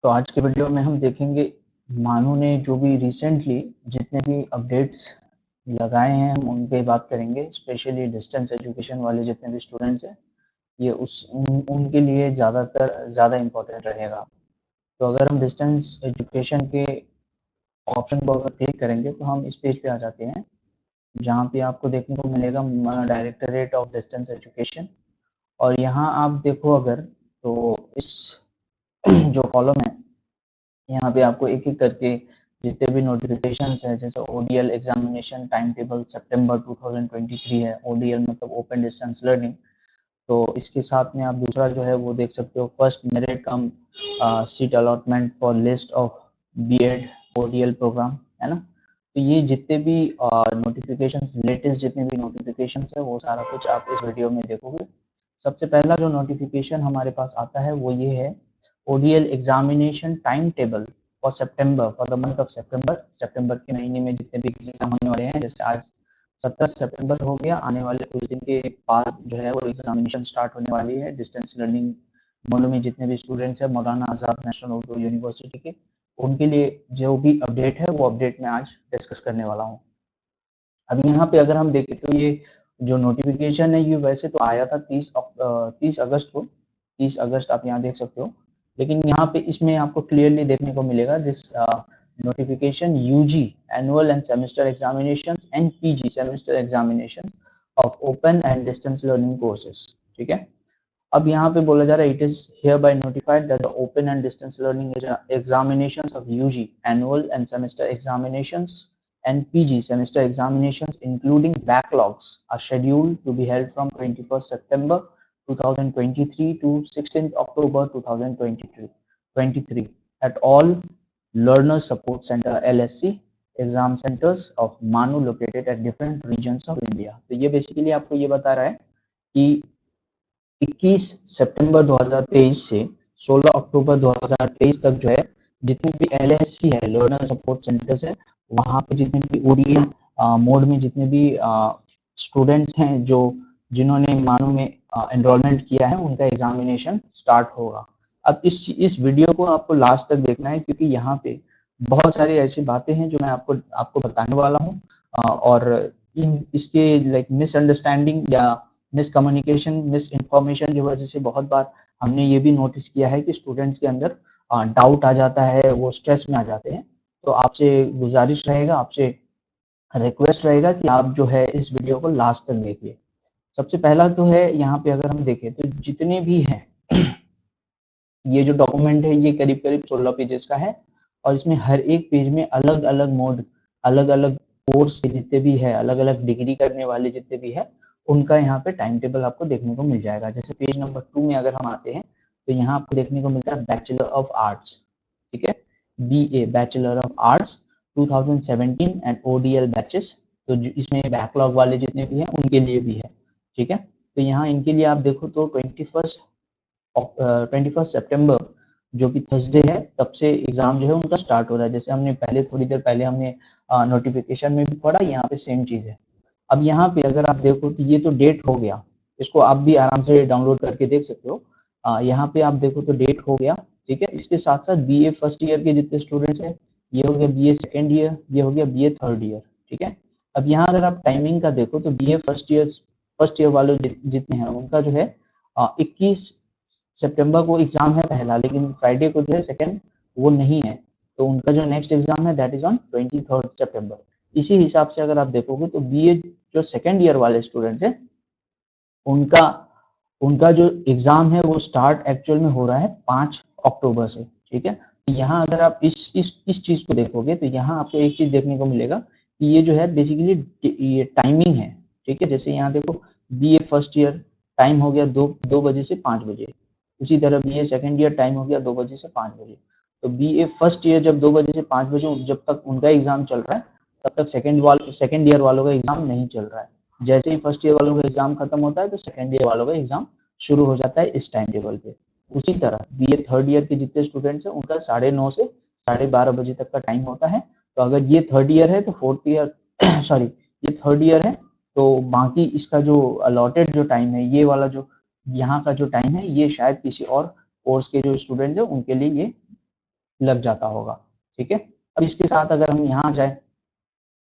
तो आज के वीडियो में हम देखेंगे मानू ने जो भी रिसेंटली जितने भी अपडेट्स लगाए हैं हम उन पे बात करेंगे। स्पेशली डिस्टेंस एजुकेशन वाले जितने भी स्टूडेंट्स हैं ये उनके लिए ज़्यादा इम्पोर्टेंट रहेगा। तो अगर हम डिस्टेंस एजुकेशन के ऑप्शन को अगर क्लिक करेंगे तो हम इस पेज पे आ जाते हैं जहाँ पे आपको देखने को मिलेगा डायरेक्टरेट ऑफ डिस्टेंस एजुकेशन। और यहाँ आप देखो अगर तो इस जो कॉलम है यहाँ पे आपको एक एक करके जितने भी नोटिफिकेशंस है जैसे ओडीएल एग्जामिनेशन टाइम टेबल सितंबर 2023 है। ओडीएल मतलब ओपन डिस्टेंस लर्निंग। तो इसके साथ में आप दूसरा जो है वो देख सकते हो first merit cum seat allotment for list of BEd ODL program, है ना। तो ये जितने भी नोटिफिकेशंस लेटेस्ट जितने भी नोटिफिकेशंस है वो सारा कुछ आप इस वीडियो में देखोगे। सबसे पहला जो नोटिफिकेशन हमारे पास आता है वो ये है ODL examination time table for September for the month of September के महीने में जितने भी एग्जाम होने वाले हैं। जैसे आज 17 सितंबर हो गया, आने वाले कुछ दिन के बाद जो है वो एग्जामिनेशन स्टार्ट होने वाली है डिस्टेंस लर्निंग मोड में जितने भी स्टूडेंट्स हैं मौलाना आज़ाद नेशनल उर्दू यूनिवर्सिटी के, उनके लिए जो भी अपडेट है वो अपडेट मैं आज डिस्कस करने वाला हूँ। अब यहाँ पे अगर हम देखें तो ये जो नोटिफिकेशन है ये वैसे तो आया था 30 अगस्त को। 30 अगस्त आप यहाँ देख सकते हो, लेकिन यहाँ पे इसमें आपको क्लियरली देखने को मिलेगा this notification UG annual and semester examinations and PG semester examinations of open and distance learning courses. ठीक है, अब यहाँ पे बोला जा रहा है it is hereby notified that the open and distance learning examinations of UG annual and semester examinations and PG semester examinations including backlogs are scheduled to be held from 21st September 2023 to 16th October 2023 at all Learner Support Center LSC exam centers of Manu located at different regions of India। तो ये basically आपको ये बता रहा है कि 21 सितंबर 2023 से 16 अक्टूबर 2023 तक जो है जितने भी LSC है लर्नर सपोर्ट सेंटर्स है वहाँ पे जितने भी ओडीएल मोड में जितने भी स्टूडेंट्स हैं जो जिन्होंने मानू में एनरोलमेंट किया है उनका एग्जामिनेशन स्टार्ट होगा। अब इस वीडियो को आपको लास्ट तक देखना है क्योंकि यहाँ पे बहुत सारी ऐसी बातें हैं जो मैं आपको बताने वाला हूँ और इसके लाइक मिसअंडरस्टैंडिंग या मिसकम्युनिकेशन मिस इन्फॉर्मेशन की वजह से बहुत बार हमने ये भी नोटिस किया है कि स्टूडेंट्स के अंदर डाउट आ जाता है, वो स्ट्रेस में आ जाते हैं। तो आपसे गुजारिश रहेगा, आपसे रिक्वेस्ट रहेगा कि आप जो है इस वीडियो को लास्ट तक देखिए। सबसे पहला तो है यहाँ पे अगर हम देखें तो जितने भी हैं ये जो डॉक्यूमेंट है ये करीब करीब 16 पेजेस का है और इसमें हर एक पेज में अलग अलग मोड अलग अलग कोर्स के जितने भी है अलग अलग डिग्री करने वाले जितने भी है उनका यहाँ पे टाइम टेबल आपको देखने को मिल जाएगा। जैसे पेज नंबर 2 में अगर हम आते हैं तो यहाँ आपको देखने को मिलता है बैचलर ऑफ आर्ट्स। ठीक है, BA bachelor of arts 2017 and ODL batches. तो इसमें बैकलॉग वाले जितने भी हैं उनके लिए भी है। ठीक है, तो यहाँ इनके लिए आप देखो तो 21 सितंबर जो कि थर्सडे है तब से एग्जाम जो है उनका स्टार्ट हो रहा है। जैसे हमने पहले थोड़ी देर पहले हमने नोटिफिकेशन में भी पढ़ा, यहाँ पे सेम चीज है। अब यहाँ पे अगर आप देखो तो ये तो डेट हो गया, इसको आप भी आराम से डाउनलोड करके देख सकते हो। यहाँ पे आप देखो तो डेट हो गया। ठीक है, इसके साथ साथ BA फर्स्ट ईयर के जितने स्टूडेंट्स हैं ये हो गया BA सेकेंड ईयर, ये हो गया BA थर्ड ईयर। ठीक है, अब यहाँ अगर आप टाइमिंग का देखो तो BA फर्स्ट ईयर वाले जितने हैं उनका जो है 21 सितंबर को एग्जाम है पहला, लेकिन फ्राइडे को जो है सेकेंड वो नहीं है। तो उनका जो नेक्स्ट एग्जाम है दैट इज ऑन 23 सितंबर। इसी हिसाब से अगर आप देखोगे तो BA जो सेकेंड ईयर वाले स्टूडेंट्स हैं उनका जो एग्जाम है वो स्टार्ट एक्चुअल में हो रहा है 5 अक्टूबर से। ठीक है, तो यहाँ अगर आप इस चीज को देखोगे तो यहाँ आपको एक चीज देखने को मिलेगा कि ये जो है बेसिकली ये टाइमिंग है। ठीक है, जैसे यहाँ देखो BA फर्स्ट ईयर टाइम हो गया 2 बजे से 5 बजे, उसी तरह BA सेकेंड ईयर टाइम हो गया 2 बजे से 5 बजे। तो BA फर्स्ट ईयर जब 2 बजे से 5 बजे जब तक उनका एग्जाम चल रहा है तब तक सेकेंड ईयर वालों का एग्जाम नहीं चल रहा है। जैसे ही फर्स्ट ईयर वालों का एग्जाम खत्म होता है तो सेकेंड ईयर वालों का एग्जाम शुरू हो जाता है इस टाइम टेबल पे। उसी तरह BA थर्ड ईयर के जितने स्टूडेंट्स हैं उनका 9:30 से 12:30 बजे तक का टाइम होता है। तो अगर ये थर्ड ईयर है तो फोर्थ ईयर सॉरी ये थर्ड ईयर है तो बाकी इसका जो अलॉटेड जो टाइम है ये वाला जो यहाँ का जो टाइम है ये शायद किसी और कोर्स के जो स्टूडेंट है उनके लिए ये लग जाता होगा, ठीक है। अब इसके साथ अगर हम यहाँ जाए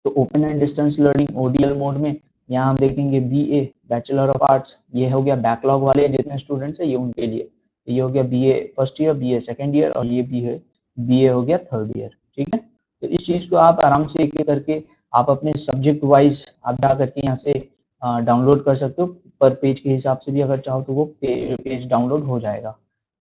तो open and distance learning ODL mode में यहाँ हम देखेंगे बीए बैचलर ऑफ आर्ट्स, ये हो गया बैकलॉग वाले जितने स्टूडेंट्स हैं ये उनके लिए, ये हो गया BA first year, BA second year, और ये बीए हो गया थर्ड ईयर, ठीक है। तो इस चीज को आप आराम से एक एक करके आप अपने सब्जेक्ट वाइज आप जा करके यहाँ से डाउनलोड कर सकते हो, पर पेज के हिसाब से भी अगर चाहो तो वो पेज डाउनलोड हो जाएगा।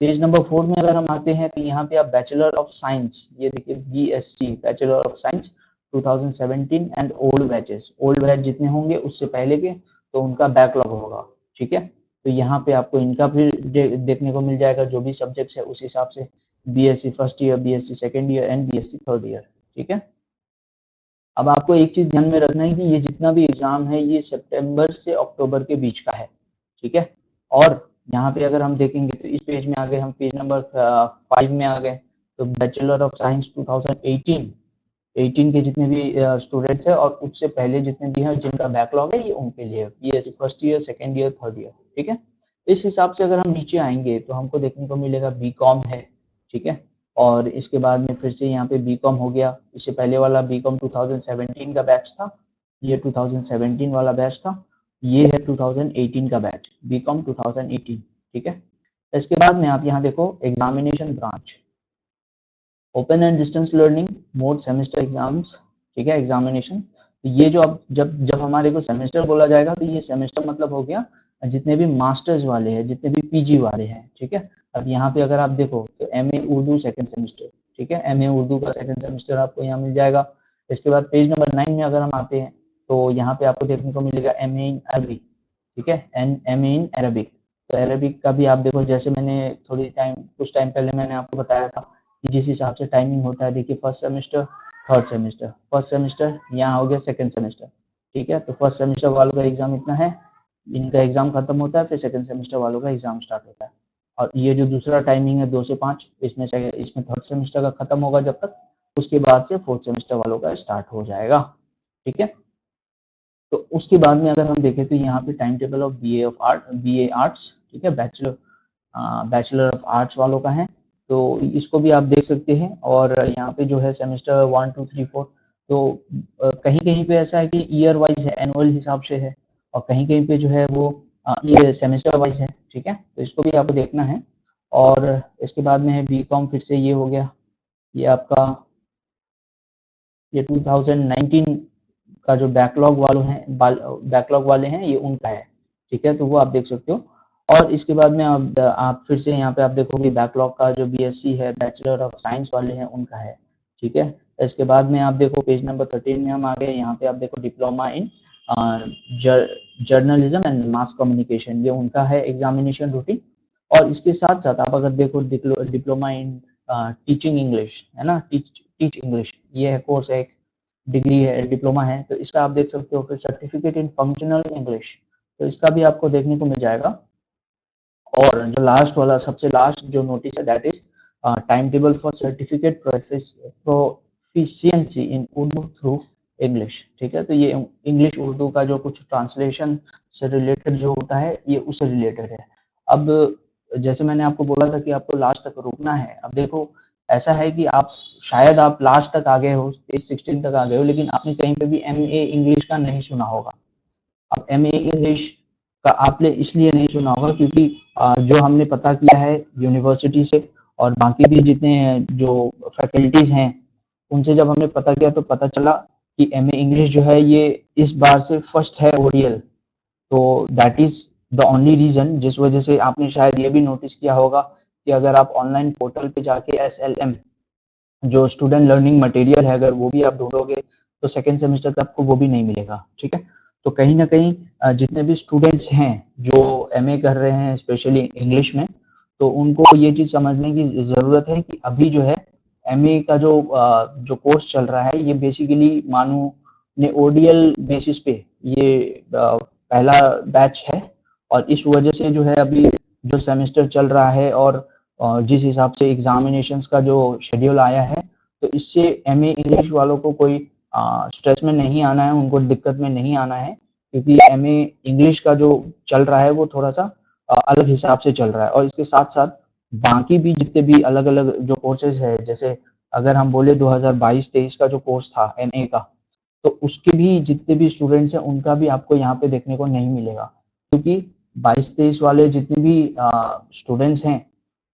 पेज नंबर 4 में अगर हम आते हैं तो यहाँ पे आप बैचलर ऑफ साइंस, ये देखिए BSc bachelor of science 2017 and old batch जितने होंगे उससे पहले के तो उनका बैकलॉग होगा, ठीक है। तो यहाँ पे आपको इनका भी देखने को मिल जाएगा जो भी सब्जेक्ट्स है उस हिसाब से, BSc first year, BSc second year and BSc third year, ठीक है। अब आपको एक चीज ध्यान में रखना है कि ये जितना भी एग्जाम है ये सितंबर से अक्टूबर के बीच का है, ठीक है। और यहाँ पे अगर हम देखेंगे तो इस पेज में आ गए हम, पेज नंबर 5 में आ गए, तो बैचलर ऑफ साइंस 2018 के जितने भी स्टूडेंट्स हैं और उससे पहले जितने भी हैं जिनका बैकलॉग है ये उनके लिए, BSc first year, second year, third year, ठीक है। इस हिसाब से अगर हम नीचे आएंगे तो हमको देखने को मिलेगा बीकॉम है, ठीक है। और इसके बाद में फिर से यहाँ पे बीकॉम हो गया, इससे पहले वाला बीकॉम 2017 का बैच था, ये 2017 वाला बैच था, ये है 2018 का बैच बीकॉम 2018, ठीक है। इसके बाद में आप यहाँ देखो examination branch, open and distance learning mode semester exams, ठीक है, एग्जामिनेशन। तो ये जो अब जब हमारे को सेमेस्टर बोला जाएगा तो ये सेमेस्टर मतलब हो गया जितने भी मास्टर्स वाले हैं, जितने भी पीजी वाले हैं, ठीक है। अब यहाँ पे अगर आप देखो तो एमए उर्दू सेकंड सेमेस्टर, ठीक है, एमए उर्दू का सेकंड सेमेस्टर आपको यहाँ मिल जाएगा। इसके बाद पेज नंबर 9 में अगर हम आते हैं तो यहाँ पे आपको देखने को मिलेगा एमए इन अरबिक, ठीक है, एमए इन अरबिक। तो अरबिक का भी आप देखो, जैसे मैंने कुछ टाइम पहले मैंने आपको बताया था कि जिस हिसाब से टाइमिंग होता है, देखिए first semester, third semester, first semester यहाँ हो गया सेकंड सेमेस्टर, ठीक है। तो फर्स्ट सेमेस्टर वालों का एग्जाम इतना है, इनका एग्जाम खत्म होता है, फिर सेकंड सेमेस्टर वालों का एग्जाम स्टार्ट होता है। और ये जो दूसरा टाइमिंग है 2 से 5, इसमें थर्ड सेमेस्टर का खत्म होगा जब तक, उसके बाद से फोर्थ सेमेस्टर वालों का स्टार्ट हो जाएगा, ठीक है। तो उसके बाद में अगर हम देखें तो यहाँ पे time table of BA arts, ठीक है, बैचलर ऑफ आर्ट्स वालों का है, तो इसको भी आप देख सकते हैं। और यहाँ पे जो है सेमेस्टर 1 2 3 4, तो कहीं कहीं पे ऐसा है कि ईयर वाइज है, एनुअल हिसाब से है, और कहीं कहीं पे जो है वो ये सेमेस्टर वाइज है, ठीक है। तो इसको भी आपको देखना है। और इसके बाद में है बीकॉम, फिर से ये हो गया, ये आपका ये 2019 का जो बैकलॉग वाले हैं ये उनका है, ठीक है। तो वो आप देख सकते हो। और इसके बाद में आप फिर से यहाँ पे आप देखोगे बैकलॉग का जो बीएससी है बैचलर ऑफ साइंस वाले हैं उनका है, ठीक है। इसके बाद में आप देखो पेज नंबर 13 में हम आ गए, यहाँ पे आप देखो diploma in journalism and mass communication, ये उनका है एग्जामिनेशन रूटीन। और इसके साथ साथ आप अगर देखो डिप्लोमा इन टीचिंग इंग्लिश है ना, टीच इंग्लिश, ये है कोर्स, है एक डिग्री है, डिप्लोमा है, तो इसका आप देख सकते हो। फिर सर्टिफिकेट इन फंक्शनल इंग्लिश, तो इसका भी आपको देखने को मिल जाएगा। और जो लास्ट वाला सबसे लास्ट जो नोटिस है that is time table for certificate proficiency in Urdu through English, ठीक है। तो ये इंग्लिश उर्दू का जो कुछ ट्रांसलेशन से रिलेटेड जो होता है ये उससे रिलेटेड है। अब जैसे मैंने आपको बोला था कि आपको लास्ट तक रुकना है, अब देखो ऐसा है कि शायद आप लास्ट तक आ गए हो, पेज 16 तक आ गए हो, लेकिन आपने कहीं पे भी एमए इंग्लिश का नहीं सुना होगा। अब एमए इंग्लिश का आपने इसलिए नहीं सुना होगा क्योंकि जो हमने पता किया है यूनिवर्सिटी से और बाकी भी जितने जो फैकल्टीज हैं उनसे जब हमने पता किया तो पता चला कि एमए इंग्लिश जो है ये इस बार से फर्स्ट है ओडीएल। तो that is the only reason जिस वजह से आपने शायद ये भी नोटिस किया होगा कि अगर आप ऑनलाइन पोर्टल पे जाके एसएलएम जो स्टूडेंट लर्निंग मटेरियल है अगर वो भी आप ढूंढोगे तो सेकेंड सेमेस्टर तक आपको वो भी नहीं मिलेगा, ठीक है। तो कहीं ना कहीं जितने भी स्टूडेंट्स हैं जो एमए कर रहे हैं स्पेशली इंग्लिश में, तो उनको ये चीज समझने की जरूरत है कि अभी जो है एमए का जो कोर्स चल रहा है ये बेसिकली मानो ने ओडीएल बेसिस पे ये पहला बैच है। और इस वजह से जो है अभी जो सेमेस्टर चल रहा है और जिस हिसाब से एग्जामिनेशंस का जो शेड्यूल आया है तो इससे एमए इंग्लिश वालों को कोई स्ट्रेस में नहीं आना है, उनको दिक्कत में नहीं आना है, क्योंकि एमए इंग्लिश का जो चल रहा है वो थोड़ा सा अलग हिसाब से चल रहा है। और इसके साथ साथ बाकी भी जितने भी अलग-अलग जो कोर्सेज़ है, जैसे अगर हम बोले 2022-23 का जो कोर्स था एमए का, तो उसके भी जितने भी स्टूडेंट्स हैं उनका भी आपको यहाँ पे देखने को नहीं मिलेगा, क्योंकि 22-23 वाले जितने भी स्टूडेंट्स हैं,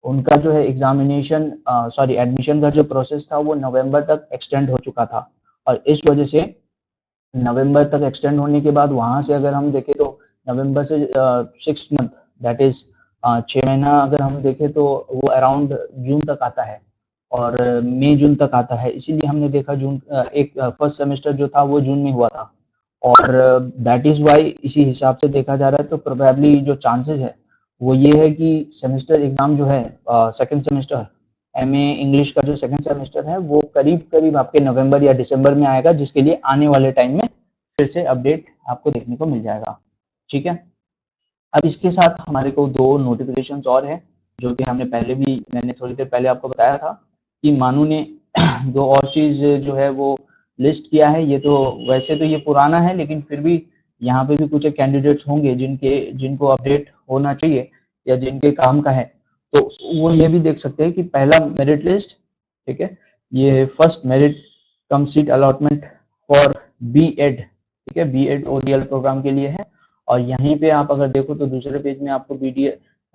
उनका जो है एडमिशन का जो प्रोसेस था वो नवंबर तक एक्सटेंड हो चुका था, और इस वजह से नवंबर तक एक्सटेंड होने के बाद वहाँ से अगर हम देखें तो नवंबर से 6 मंथ, दैट इज़ 6 महीना अगर हम देखें तो वो अराउंड जून तक आता है, और मई जून तक आता है। इसीलिए हमने देखा एक फर्स्ट सेमेस्टर जो था वो जून में हुआ था, और दैट इज़ व्हाई इसी हिसाब से देखा जा रहा है, तो प्रोबेबली जो चांसेस है वो ये है कि सेमेस्टर एग्ज़ाम जो है सेकंड सेमेस्टर एमए इंग्लिश का जो सेकंड सेमेस्टर है वो करीब-करीब आपके नवंबर या दिसंबर में आएगा, जिसके लिए आने वाले टाइम में फिर से अपडेट आपको देखने को मिल जाएगा। ठीक है? अब इसके साथ हमारे को 2 नोटिफ़िकेशंस और हैं, जो कि मैंने थोड़ी देर पहले आपको बताया था कि मानू ने 2 और चीज़ जो है वो लिस्ट किया है। ये तो वैसे तो ये पुराना है, लेकिन फिर भी यहाँ पे भी कुछ एक कैंडिडेट्स होंगे जिनको अपडेट होना चाहिए या जिनके काम का है। तो वो ये भी देख सकते हैं कि पहला मेरिट लिस्ट, ठीक है? ये first merit cum seat allotment for BEd, ठीक है? बीएड ओडीएल प्रोग्राम के लिए है, और यहीं पे आप अगर देखो तो दूसरे पेज में आपको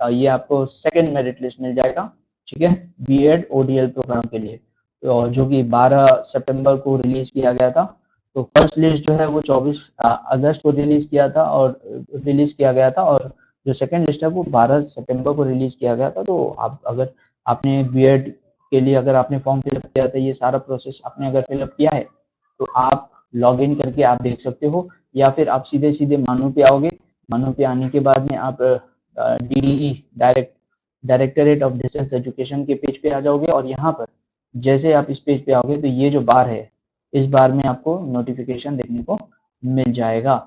ये आपको सेकंड मेरिट लिस्ट मिल जाएगा, ठीक है? बीएड ओडीएल प्रोग्राम के लिए, तो जो कि 12 सितंबर को रिलीज किया गया था। तो फर्स्ट लिस्ट जो है वो 24 अगस्त को रिलीज किया गया था, और जो सेकंड लिस्ट है वो 12 सितंबर को रिलीज किया गया था। तो आप अगर आपने बीएड के लिए अगर आपने फॉर्म फिलअप किया था, ये सारा प्रोसेस आपने अगर फिलअप किया है, तो आप लॉग इन करके आप देख सकते हो, या फिर आप सीधे-सीधे मानो पे आओगे। मानो पे आने के बाद में आप DDE directorate of distance education के पेज पे आ जाओगे, और यहाँ पर जैसे आप इस पेज पे आओगे तो ये जो बार है, इस बार में आपको नोटिफिकेशन देखने को मिल जाएगा।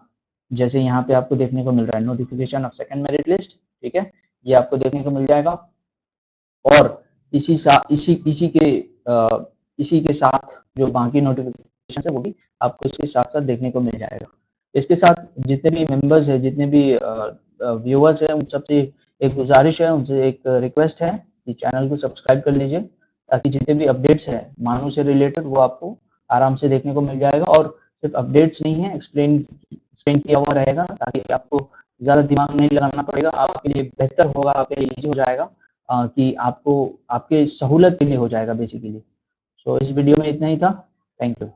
जैसे यहाँ पे आपको देखने को मिल रहा है notification of second merit list, ठीक है? ये आपको देखने को मिल जाएगा, और इसी के साथ जो बाकी नोटिफिकेशन है वो भी आपको इसके साथ साथ देखने को मिल जाएगा। इसके साथ जितने भी मेंबर्स हैं, जितने भी व्यूअर्स हैं, उन सबसे एक गुजारिश है, उनसे एक रिक्वेस्ट है कि चैनल को सब्सक्राइब कर लीजिए, ताकि जितने भी अपडेट्स हैं मानू से रिलेटेड वो आपको आराम से देखने को मिल जाएगा, और सिर्फ अपडेट्स नहीं है, एक्सप्लेन किया हुआ रहेगा, ताकि आपको ज़्यादा दिमाग नहीं लगाना पड़ेगा, आपके लिए बेहतर होगा, आपके लिए ईज़ी हो जाएगा, कि आपको आपके सहूलत के लिए हो जाएगा बेसिकली। सो इस वीडियो में इतना ही था। Thank you.